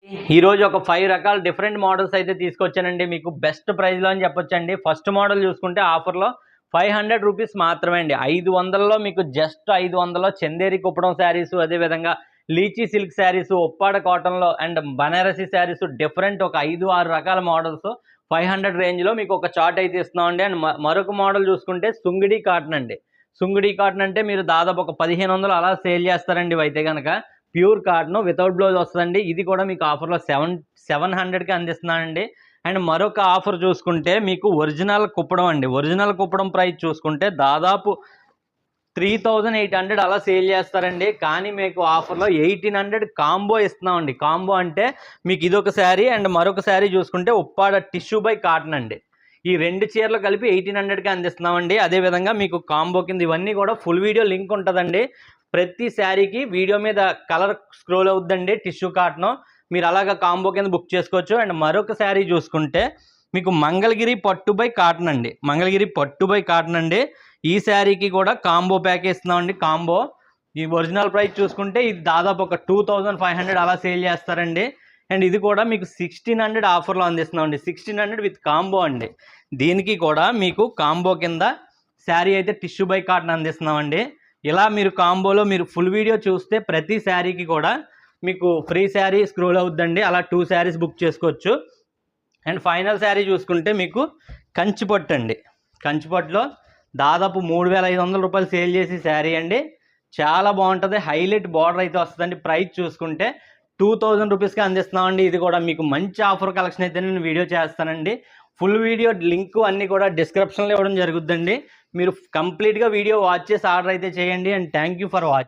ఈ రోజు ఒక 5 రకాల డిఫరెంట్ మోడల్స్ అయితే తీసుకొచ్చానండి మీకు బెస్ట్ ప్రైస్లో అని చెప్పొచ్చండి. ఫస్ట్ మోడల్ చూసుకుంటే ఆఫర్లో 500 రూపీస్ మాత్రమే అండి. 500లో మీకు జస్ట్ 500లో చందేరి కుప్పడం శారీస్, అదేవిధంగా లీచీ సిల్క్ శారీస్, ఉప్పాడ కాటన్లో అండ్ బనారసి శారీస్ డిఫరెంట్ ఒక 5-6 రకాల మోడల్స్ 500 రేంజ్లో మీకు ఒక చార్ట్ అయితే ఇస్తున్నామండి. అండ్ మరొక మోడల్ చూసుకుంటే సుంగిడి కాటన్ అండి. సుంగిడి కాటన్ అంటే మీరు దాదాపు ఒక 1500 అలా సేల్ చేస్తారండి అయితే కనుక. ప్యూర్ కాటన్ వితౌట్ బ్లౌజ్ వస్తుందండి. ఇది కూడా మీకు ఆఫర్లో 700కి అందిస్తున్నానండి. అండ్ మరొక ఆఫర్ చూసుకుంటే మీకు ఒరిజినల్ కుప్పడం అండి. ఒరిజినల్ కుప్పడం ప్రైస్ చూసుకుంటే దాదాపు 3800 అలా సేల్ చేస్తారండి. కానీ మీకు ఆఫర్లో 1800 కాంబో ఇస్తున్నామండి. కాంబో అంటే మీకు ఇదొక శారీ అండ్ మరొక శారీ చూసుకుంటే ఉప్పాడ టిష్యూ బై కాటన్ అండి. ఈ 2 చీరలు కలిపి 1800కి అందిస్తున్నామండి. అదేవిధంగా మీకు కాంబో కింద ఇవన్నీ కూడా ఫుల్ వీడియో లింక్ ఉంటుందండి. ప్రతి శారీకి వీడియో మీద కలర్ స్క్రోల్ అవుద్దండి. టిష్యూ కాటన్ మీరు అలాగా కాంబో కింద బుక్ చేసుకోవచ్చు. అండ్ మరొక శారీ చూసుకుంటే మీకు మంగళగిరి పట్టు బై కాటన్ అండి. మంగళగిరి పట్టు బై కాటన్ అండి. ఈ శారీకి కూడా కాంబో ప్యాక్ ఇస్తున్నామండి. కాంబో ఈ ఒరిజినల్ ప్రైస్ చూసుకుంటే ఇది దాదాపు ఒక 2500 అలా సేల్ చేస్తారండి. అండ్ ఇది కూడా మీకు 1600 ఆఫర్లో అందిస్తున్నామండి. 1600 విత్ కాంబో అండి. దీనికి కూడా మీకు కాంబో కింద శారీ అయితే టిష్యూ బై కాటన్ అందిస్తున్నామండి. ఇలా మీరు కాంబోలో మీరు ఫుల్ వీడియో చూస్తే ప్రతి శారీకి కూడా మీకు ఫ్రీ శారీ స్క్రోల్ అవుద్దండి. అలా 2 శారీస్ బుక్ చేసుకోవచ్చు. అండ్ ఫైనల్ శారీ చూసుకుంటే మీకు కంచిపట్టు అండి. కంచిపట్టులో దాదాపు 3500 రూపాయలు సేల్ చేసి శారీ అండి. చాలా బాగుంటుంది. హైలైట్ బార్డర్ అయితే వస్తుందండి. ప్రైస్ చూసుకుంటే 2000 రూపీస్కి అందిస్తున్నామండి. ఇది కూడా మీకు మంచి ఆఫర్ కలెక్షన్ అయితే నేను వీడియో చేస్తానండి. ఫుల్ వీడియో లింక్ అన్నీ కూడా డిస్క్రిప్షన్లో ఇవ్వడం జరుగుద్దండి. మీరు కంప్లీట్గా వీడియో వాచ్ చేసి ఆర్డర్ అయితే చేయండి. And thank you for watching.